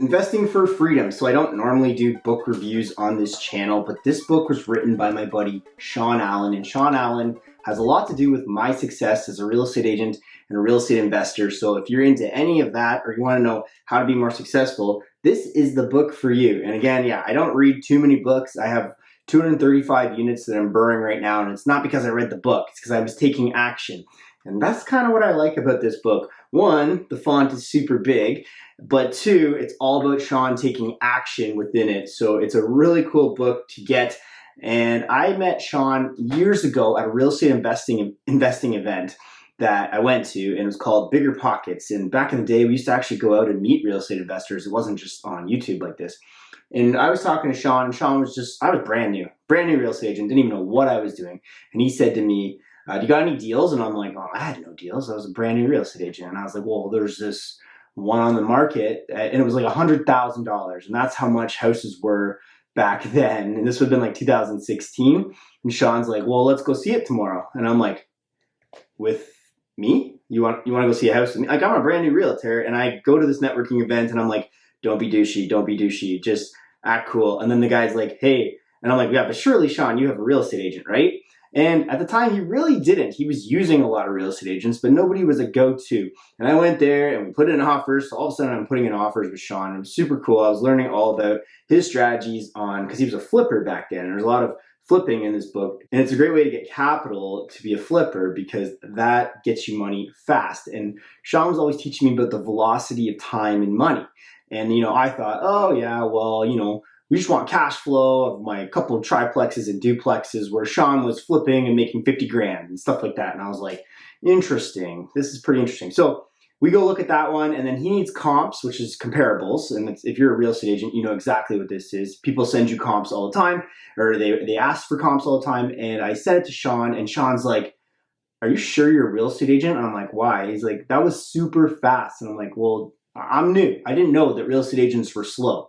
Investing for Freedom. So I don't normally do book reviews on this channel, but this book was written by my buddy Shawn Allen, and Shawn Allen has a lot to do with my success as a real estate agent and a real estate investor. So if you're into any of that or you want to know how to be more successful, this is the book for you. And again, yeah, I don't read too many books. I have 235 units that I'm burning right now, and it's not because I read the book, it's because I was taking action. And that's kind of what I like about this book. One, the font is super big, but two, it's all about Shawn taking action within it. So it's a really cool book to get. And I met Shawn years ago at a real estate investing event that I went to, and it was called Bigger Pockets. And back in the day, we used to actually go out and meet real estate investors. It wasn't just on YouTube like this. And I was talking to Shawn, and Shawn was I was brand new real estate agent, didn't even know what I was doing. And he said to me, do you got any deals? And I'm like, oh, I had no deals. I was a brand new real estate agent. And I was like, well, there's this one on the market, and it was like $100,000. And that's how much houses were back then. And this would have been like 2016. And Shawn's like, well, let's go see it tomorrow. And I'm like, with me? You want to go see a house with me? Like, I'm a brand new realtor, and I go to this networking event, and I'm like, don't be douchey, just act cool. And then the guy's like, hey, and I'm like, yeah, but surely, Shawn, you have a real estate agent, right? And at the time, he really didn't. He was using a lot of real estate agents, but nobody was a go-to. And I went there and we put in offers. So all of a sudden, I'm putting in offers with Shawn. It was super cool. I was learning all about his strategies because he was a flipper back then. And there's a lot of flipping in this book. And it's a great way to get capital to be a flipper because that gets you money fast. And Shawn was always teaching me about the velocity of time and money. And, I thought, oh, yeah, well, we just want cash flow of my couple of triplexes and duplexes, where Shawn was flipping and making 50 grand and stuff like that. And I was like, interesting. This is pretty interesting. So we go look at that one, and then he needs comps, which is comparables. And if you're a real estate agent, you know exactly what this is. People send you comps all the time, or they ask for comps all the time. And I sent it to Shawn, and Shawn's like, are you sure you're a real estate agent? And I'm like, why? He's like, that was super fast. And I'm like, well, I'm new. I didn't know that real estate agents were slow.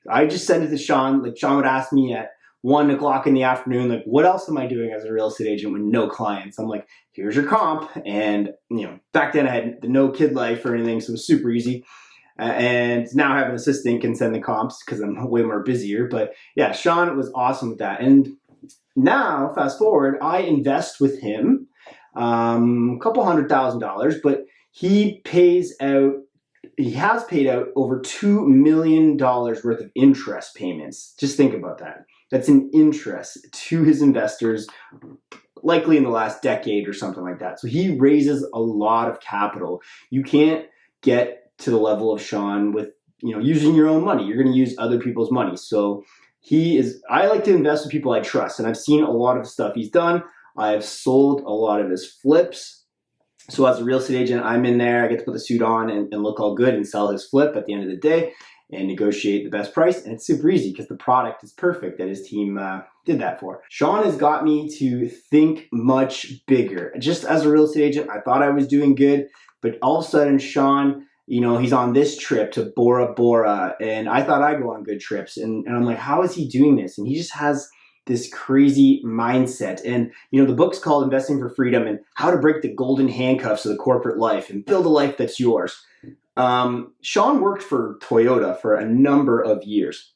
I just sent it to Shawn. Like, Shawn would ask me at 1 o'clock in the afternoon, like, what else am I doing as a real estate agent with no clients? I'm like, here's your comp. And, back then I had no kid life or anything, so it was super easy. And now I have an assistant can send the comps because I'm way more busier. But yeah, Shawn was awesome with that. And now, fast forward, I invest with him a couple $100,000, but he has paid out over $2 million worth of interest payments. Just think about that. That's an interest to his investors, likely in the last decade or something like that. So he raises a lot of capital. You can't get to the level of Shawn with, using your own money. You're going to use other people's money. So I like to invest with people I trust, and I've seen a lot of stuff he's done. I have sold a lot of his flips. So as a real estate agent, I'm in there, I get to put the suit on and look all good and sell his flip at the end of the day and negotiate the best price. And it's super easy because the product is perfect that his team did that for. Shawn has got me to think much bigger. Just as a real estate agent, I thought I was doing good, but all of a sudden, Shawn, he's on this trip to Bora Bora, and I thought I'd go on good trips. And I'm like, how is he doing this? And he just has this crazy mindset. And the book's called Investing for Freedom and How to Break the Golden Handcuffs of the Corporate Life and Build a Life That's Yours. Shawn worked for Toyota for a number of years,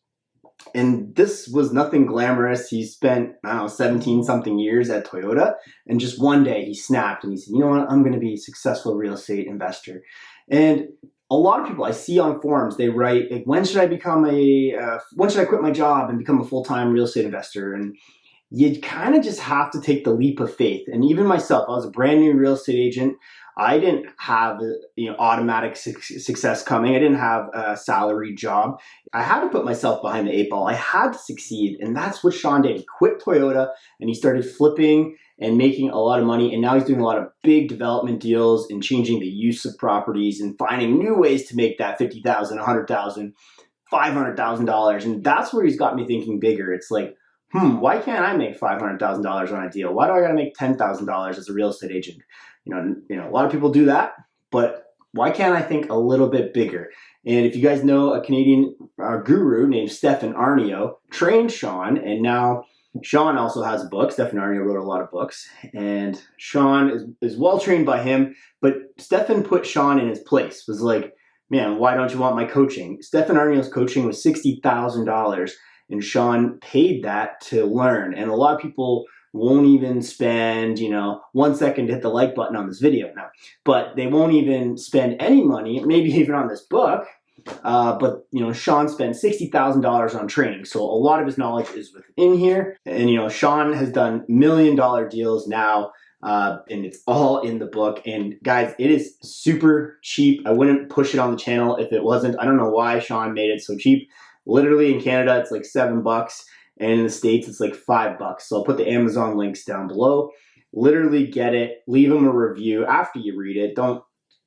and this was nothing glamorous. He spent 17 something years at Toyota, and just one day he snapped and he said, you know what, I'm going to be a successful real estate investor. And a lot of people I see on forums, they write, like, when should I quit my job and become a full-time real estate investor? And you kind of just have to take the leap of faith. And even myself, I was a brand new real estate agent. I didn't have automatic success coming. I didn't have a salary job. I had to put myself behind the 8 ball. I had to succeed. And that's what Shawn did. He quit Toyota and he started flipping and making a lot of money. And now he's doing a lot of big development deals and changing the use of properties and finding new ways to make that $50,000, $100,000, $500,000. And that's where he's got me thinking bigger. It's like, why can't I make $500,000 on a deal? Why do I got to make $10,000 as a real estate agent? A lot of people do that, but why can't I think a little bit bigger? And if you guys know a Canadian guru named Stefan Arnio, trained Shawn, and now Shawn also has a book. Stefan Arnio wrote a lot of books, and Shawn is well trained by him, but Stefan put Shawn in his place, was like, man, why don't you want my coaching? Stefan Arniel's coaching was $60,000, and Shawn paid that to learn. And a lot of people won't even spend, 1 second to hit the like button on this video now, but they won't even spend any money, maybe even on this book. But Shawn spent $60,000 on training, so a lot of his knowledge is within here. And Shawn has done $1 million deals now, and it's all in the book. And guys, it is super cheap. I wouldn't push it on the channel if it wasn't. I don't know why Shawn made it so cheap. Literally in Canada, it's like $7, and in the States, it's like $5. So I'll put the Amazon links down below. Literally get it. Leave him a review after you read it. Don't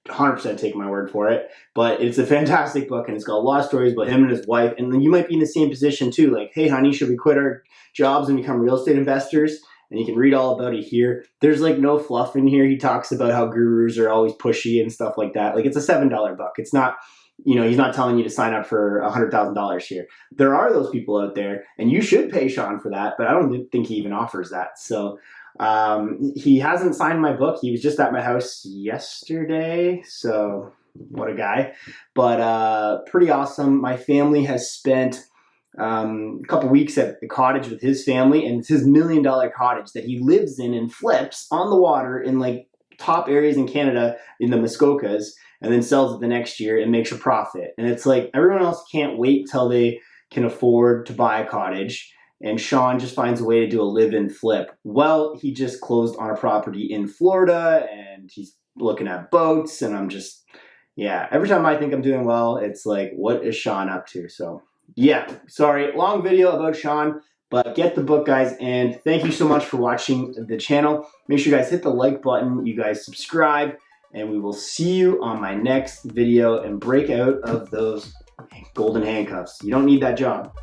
100% take my word for it, but it's a fantastic book, and it's got a lot of stories about him and his wife. And then you might be in the same position too, like, hey honey, should we quit our jobs and become real estate investors? And you can read all about it here. There's like no fluff in here. He talks about how gurus are always pushy and stuff like that. Like, it's a $7 book. It's not, he's not telling you to sign up for $100,000 here. There are those people out there, and you should pay Shawn for that, but I don't think he even offers that. So he hasn't signed my book. He was just at my house yesterday, so what a guy. But pretty awesome. My family has spent a couple weeks at the cottage with his family, and it's his $1 million cottage that he lives in and flips on the water in like top areas in Canada in the Muskokas, and then sells it the next year and makes a profit. And it's like everyone else can't wait till they can afford to buy a cottage, and Shawn just finds a way to do a live-in flip. Well, he just closed on a property in Florida, and he's looking at boats, and I'm just, yeah, every time I think I'm doing well, it's like, what is Shawn up to? So yeah, sorry, long video about Shawn, but get the book, guys, and thank you so much for watching the channel. Make sure you guys hit the like button, you guys subscribe, and we will see you on my next video and break out of those golden handcuffs. You don't need that job.